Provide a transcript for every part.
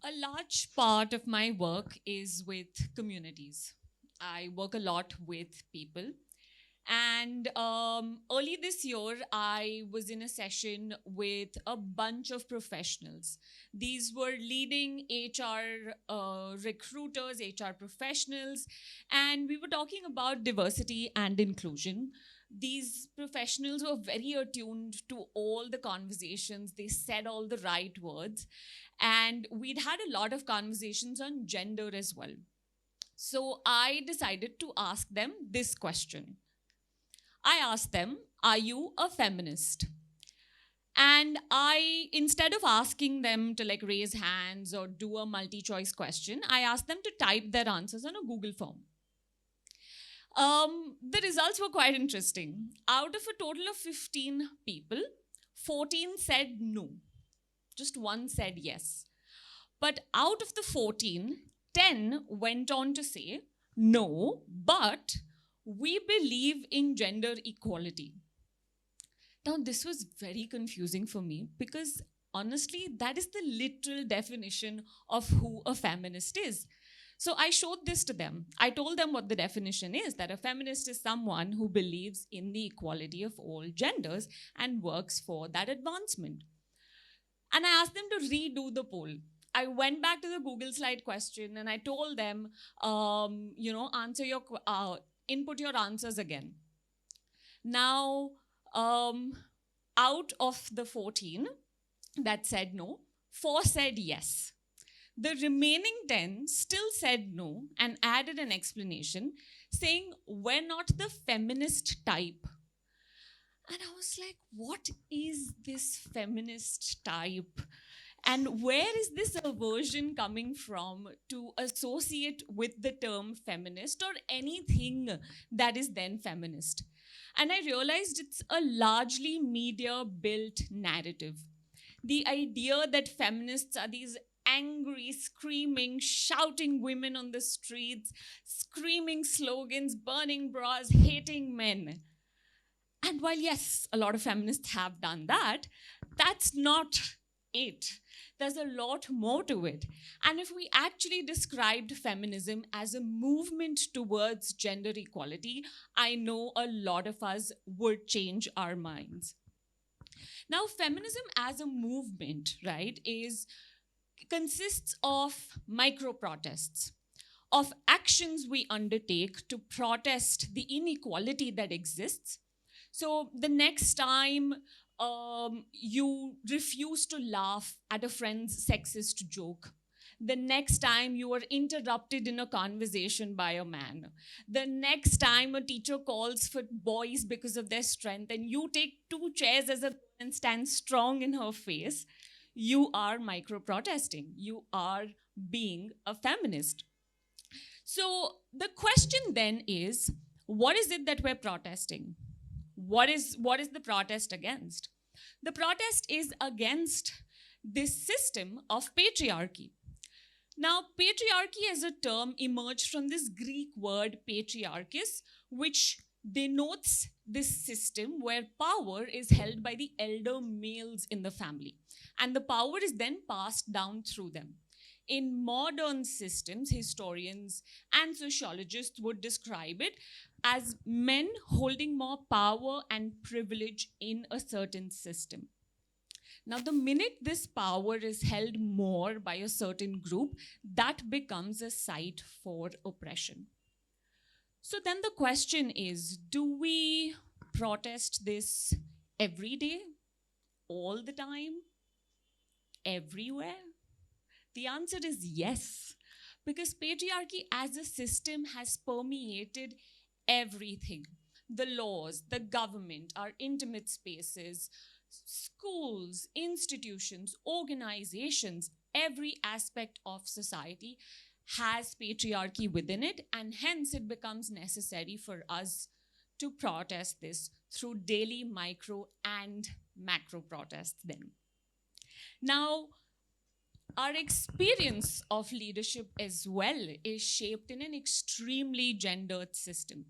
A large part of my work is with communities. I work a lot with people. And early this year, I was in a session with a bunch of professionals. These were leading HR recruiters, HR professionals, and we were talking about diversity and inclusion. These professionals were very attuned to all the conversations. They said all the right words. And we'd had a lot of conversations on gender as well. So I decided to ask them this question. I asked them, are you a feminist? And instead of asking them to like raise hands or do a multi choice question, I asked them to type their answers on a Google form. The results were quite interesting. Out of a total of 15 people, 14 said no. Just one said yes. But out of the 14, 10 went on to say, no, but we believe in gender equality. Now, this was very confusing for me because honestly, that is the literal definition of who a feminist is. So I showed this to them. I told them what the definition is, that a feminist is someone who believes in the equality of all genders and works for that advancement. And I asked them to redo the poll. I went back to the Google slide question and I told them, input your answers again. Now, out of the 14 that said no, 4 said yes. The remaining 10 still said no and added an explanation saying, we're not the feminist type. And I was like, what is this feminist type? And where is this aversion coming from to associate with the term feminist or anything that is then feminist? And I realized it's a largely media built narrative. The idea that feminists are these angry, screaming, shouting women on the streets, screaming slogans, burning bras, hating men. And while, yes, a lot of feminists have done that, that's not it. There's a lot more to it. And if we actually described feminism as a movement towards gender equality, I know a lot of us would change our minds. Now, feminism as a movement, right, consists of micro protests, of actions we undertake to protest the inequality that exists. So the next time you refuse to laugh at a friend's sexist joke, the next time you are interrupted in a conversation by a man, the next time a teacher calls for boys because of their strength and you take 2 chairs as a and stand strong in her face, you are micro protesting. You are being a feminist. So the question then is, what is it that we're protesting? What is the protest against? The protest is against this system of patriarchy. Now, patriarchy as a term emerged from this Greek word patriarchis, which denotes this system where power is held by the elder males in the family, and the power is then passed down through them. In modern systems, historians and sociologists would describe it as men holding more power and privilege in a certain system. Now, the minute this power is held more by a certain group, that becomes a site for oppression. So then the question is, do we protest this every day, all the time, everywhere? The answer is yes, because patriarchy as a system has permeated everything. The laws, the government, our intimate spaces, schools, institutions, organizations, every aspect of society has patriarchy within it, and hence it becomes necessary for us to protest this through daily micro and macro protests then. Now, our experience of leadership as well is shaped in an extremely gendered system.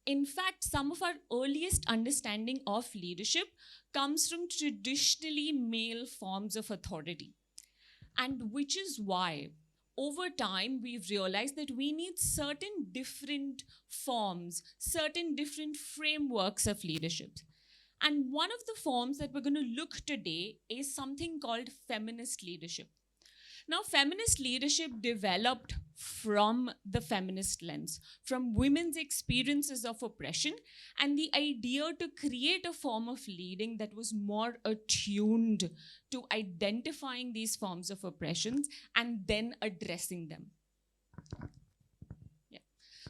In fact, some of our earliest understanding of leadership comes from traditionally male forms of authority. And which is why over time, we've realized that we need certain different forms, certain different frameworks of leadership. And one of the forms that we're going to look today is something called feminist leadership. Now, feminist leadership developed from the feminist lens, from women's experiences of oppression, and the idea to create a form of leading that was more attuned to identifying these forms of oppressions and then addressing them.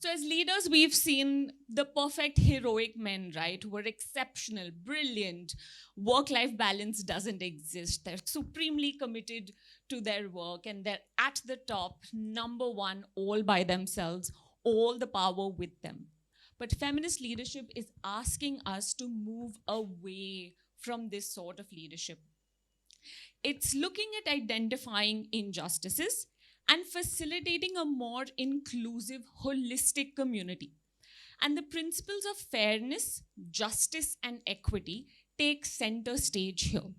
So as leaders, we've seen the perfect heroic men, right, who are exceptional, brilliant. Work-life balance doesn't exist. They're supremely committed to their work, and they're at the top, number one, all by themselves, all the power with them. But feminist leadership is asking us to move away from this sort of leadership. It's looking at identifying injustices and facilitating a more inclusive, holistic community. And the principles of fairness, justice, and equity take center stage here.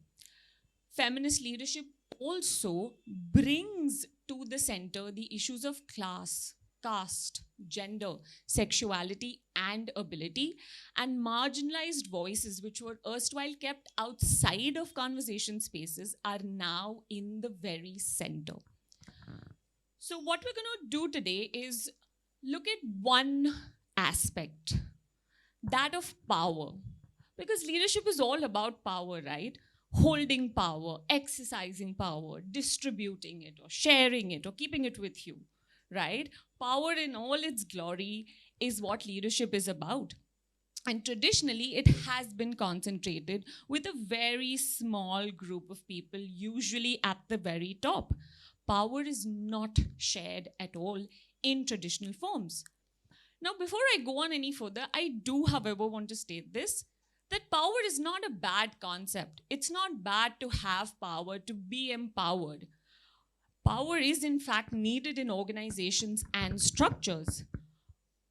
Feminist leadership also brings to the center the issues of class, caste, gender, sexuality, and ability, and marginalized voices, which were erstwhile kept outside of conversation spaces, are now in the very center. So what we're going to do today is look at one aspect, that of power. Because leadership is all about power, right? Holding power, exercising power, distributing it, or sharing it, or keeping it with you, right? Power in all its glory is what leadership is about. And traditionally, it has been concentrated with a very small group of people, usually at the very top. Power is not shared at all in traditional forms. Now, before I go on any further, I do, however, want to state this, that power is not a bad concept. It's not bad to have power, to be empowered. Power is, in fact, needed in organizations and structures.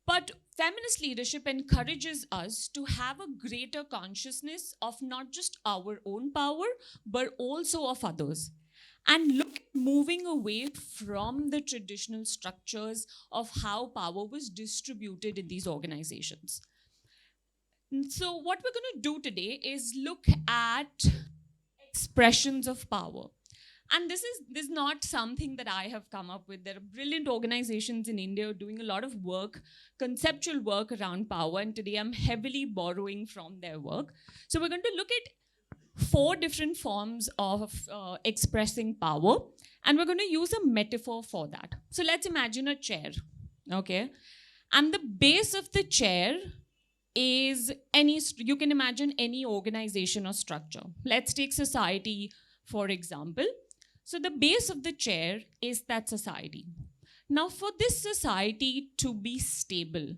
But feminist leadership encourages us to have a greater consciousness of not just our own power, but also of others. And look at moving away from the traditional structures of how power was distributed in these organizations. So what we're going to do today is look at expressions of power. And this is not something that I have come up with. There are brilliant organizations in India doing a lot of work, conceptual work around power, and today I'm heavily borrowing from their work. So we're going to look at 4 different forms of expressing power, and we're going to use a metaphor for that. So let's imagine a chair, okay? And the base of the chair is you can imagine any organization or structure. Let's take society, for example. So the base of the chair is that society. Now, for this society to be stable,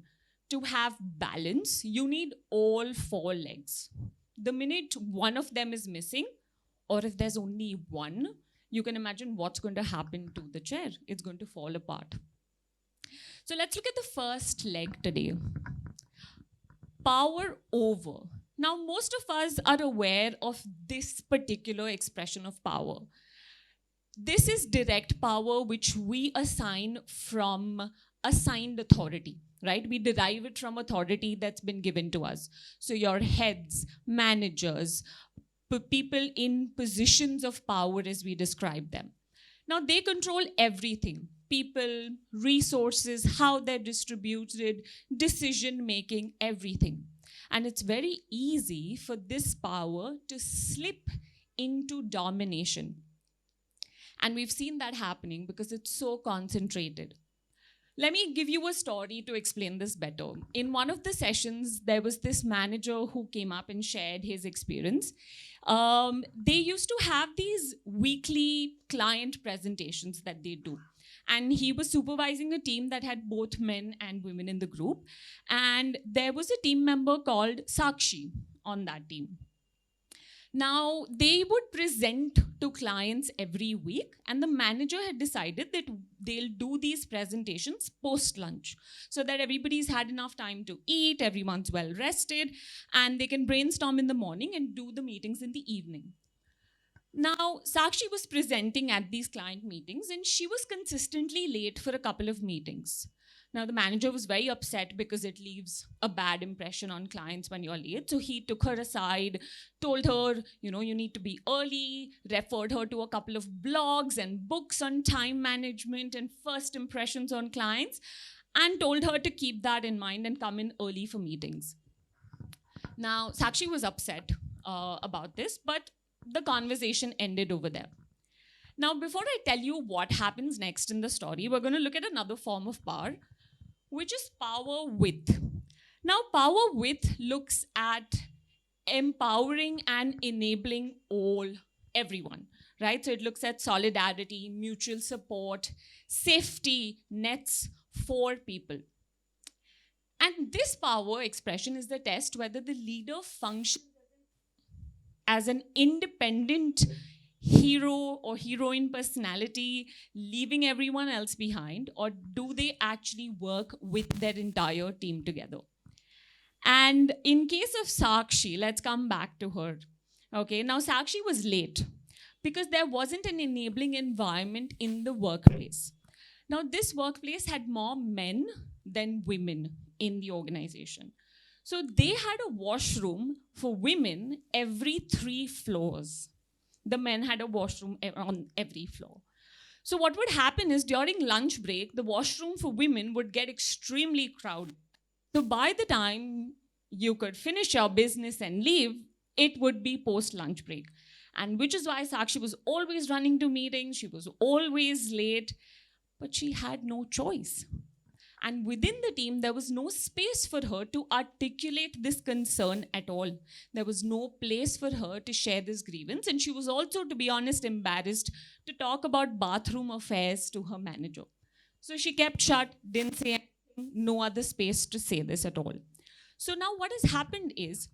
to have balance, you need all 4 legs. The minute one of them is missing, or if there's only one, you can imagine what's going to happen to the chair. It's going to fall apart. So let's look at the first leg today. Power over. Now, most of us are aware of this particular expression of power. This is direct power, which we assign from assigned authority, right? We derive it from authority that's been given to us. So your heads, managers, people in positions of power as we describe them. Now they control everything. People, resources, how they're distributed, decision-making, everything. And it's very easy for this power to slip into domination. And we've seen that happening because it's so concentrated. Let me give you a story to explain this better. In one of the sessions, there was this manager who came up and shared his experience. They used to have these weekly client presentations that they do. And he was supervising a team that had both men and women in the group. And there was a team member called Sakshi on that team. Now, they would present to clients every week, and the manager had decided that they'll do these presentations post-lunch so that everybody's had enough time to eat, everyone's well-rested, and they can brainstorm in the morning and do the meetings in the evening. Now, Sakshi was presenting at these client meetings and she was consistently late for a couple of meetings. Now, the manager was very upset because it leaves a bad impression on clients when you're late. So he took her aside, told her, you need to be early, referred her to a couple of blogs and books on time management and first impressions on clients, and told her to keep that in mind and come in early for meetings. Now, Sakshi was upset about this, but the conversation ended over there. Now, before I tell you what happens next in the story, we're going to look at another form of power, which is power with. Now, power with looks at empowering and enabling everyone, right? So it looks at solidarity, mutual support, safety nets for people. And this power expression is the test whether the leader functions as an independent hero or heroine personality, leaving everyone else behind, or do they actually work with their entire team together? And in case of Sakshi, let's come back to her. Okay, now Sakshi was late because there wasn't an enabling environment in the workplace. Now, this workplace had more men than women in the organization. So they had a washroom for women every 3 floors. The men had a washroom on every floor. So what would happen is during lunch break, the washroom for women would get extremely crowded. So by the time you could finish your business and leave, it would be post-lunch break. And which is why Sakshi was always running to meetings, she was always late, but she had no choice. And within the team, there was no space for her to articulate this concern at all. There was no place for her to share this grievance. And she was also, to be honest, embarrassed to talk about bathroom affairs to her manager. So she kept shut, didn't say anything, no other space to say this at all. So now what has happened is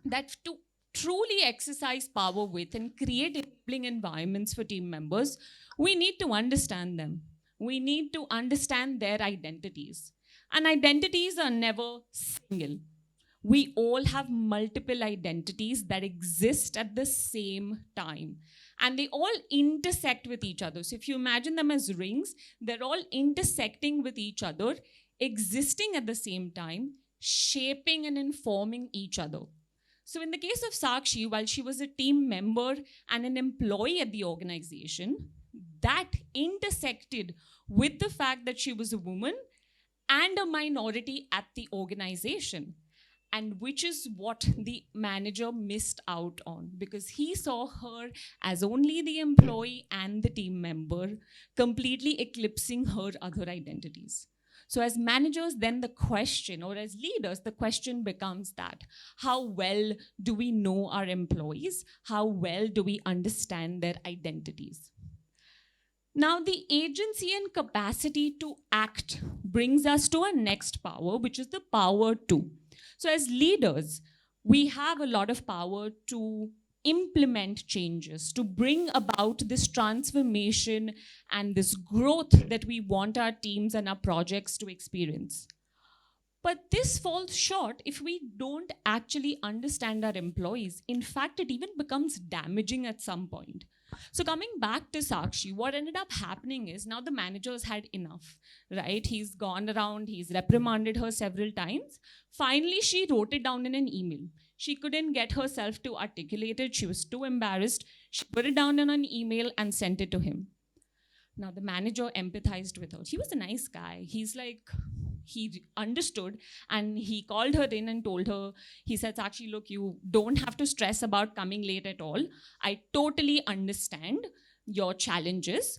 that to truly exercise power with and create enabling environments for team members, we need to understand them. We need to understand their identities. And identities are never single. We all have multiple identities that exist at the same time. And they all intersect with each other. So if you imagine them as rings, they're all intersecting with each other, existing at the same time, shaping and informing each other. So in the case of Sakshi, while she was a team member and an employee at the organization, that intersected with the fact that she was a woman and a minority at the organization, and which is what the manager missed out on, because he saw her as only the employee and the team member, completely eclipsing her other identities. So as managers, then the question, or as leaders, the question becomes that, how well do we know our employees? How well do we understand their identities? Now, the agency and capacity to act brings us to our next power, which is the power to. So as leaders, we have a lot of power to implement changes, to bring about this transformation and this growth that we want our teams and our projects to experience. But this falls short if we don't actually understand our employees. In fact, it even becomes damaging at some point. So coming back to Sakshi, what ended up happening is now the manager's had enough, right? He's gone around, he's reprimanded her several times. Finally, she wrote it down in an email. She couldn't get herself to articulate it. She was too embarrassed. She put it down in an email and sent it to him. Now, the manager empathized with her. He was a nice guy. He understood, and he called her in and told her, he said, actually, look, you don't have to stress about coming late at all. I totally understand your challenges.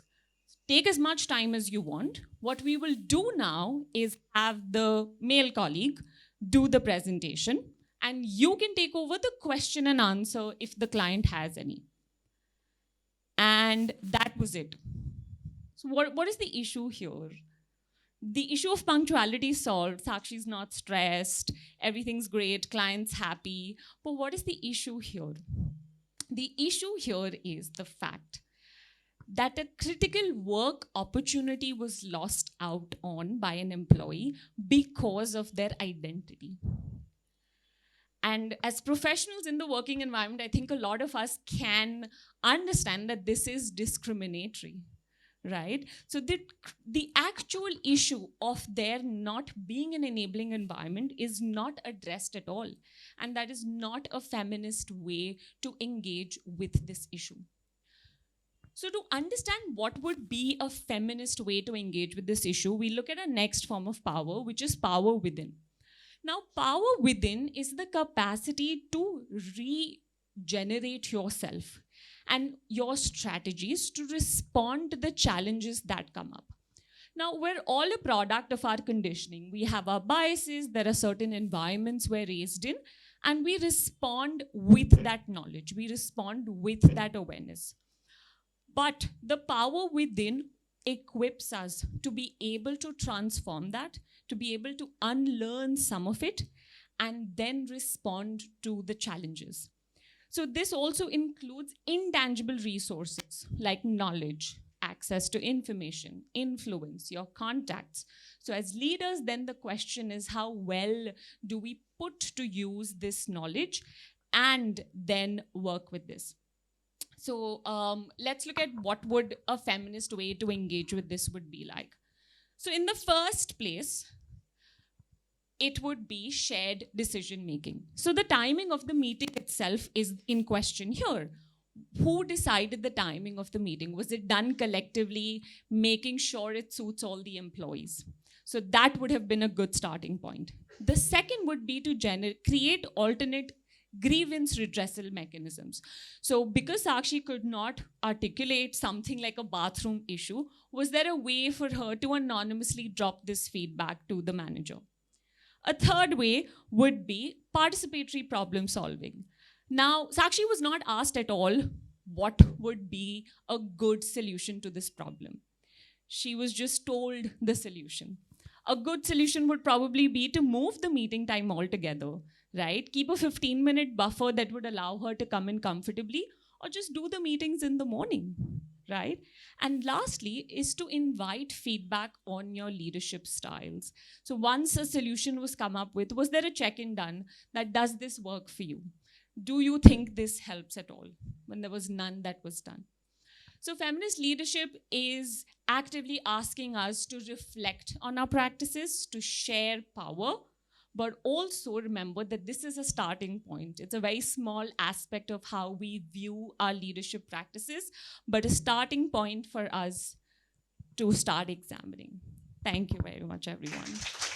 Take as much time as you want. What we will do now is have the male colleague do the presentation, and you can take over the question and answer if the client has any. And that was it. So what is the issue here? The issue of punctuality solved. Sakshi's not stressed. Everything's great. Client's happy. But what is the issue here? The issue here is the fact that a critical work opportunity was lost out on by an employee because of their identity. And as professionals in the working environment, I think a lot of us can understand that this is discriminatory, right? So the actual issue of there not being an enabling environment is not addressed at all. And that is not a feminist way to engage with this issue. So to understand what would be a feminist way to engage with this issue, we look at a next form of power, which is power within. Now, power within is the capacity to regenerate yourself and your strategies to respond to the challenges that come up. Now, we're all a product of our conditioning. We have our biases, there are certain environments we're raised in, and we respond with that knowledge. We respond with that awareness. But the power within equips us to be able to transform that, to be able to unlearn some of it, and then respond to the challenges. So this also includes intangible resources like knowledge, access to information, influence, your contacts. So as leaders, then the question is, how well do we put to use this knowledge and then work with this? So let's look at what would a feminist way to engage with this would be like. So in the first place, it would be shared decision making. So the timing of the meeting itself is in question here. Who decided the timing of the meeting? Was it done collectively, making sure it suits all the employees? So that would have been a good starting point. The second would be to create alternate grievance redressal mechanisms. So because Sakshi could not articulate something like a bathroom issue, was there a way for her to anonymously drop this feedback to the manager? A third way would be participatory problem solving. Now, Sakshi was not asked at all what would be a good solution to this problem. She was just told the solution. A good solution would probably be to move the meeting time altogether, right? Keep a 15-minute buffer that would allow her to come in comfortably, or just do the meetings in the morning, right? And lastly is to invite feedback on your leadership styles. So once a solution was come up with, was there a check-in done that does this work for you? Do you think this helps at all? When there was none that was done. So feminist leadership is actively asking us to reflect on our practices, to share power, but also remember that this is a starting point. It's a very small aspect of how we view our leadership practices, but a starting point for us to start examining. Thank you very much, everyone.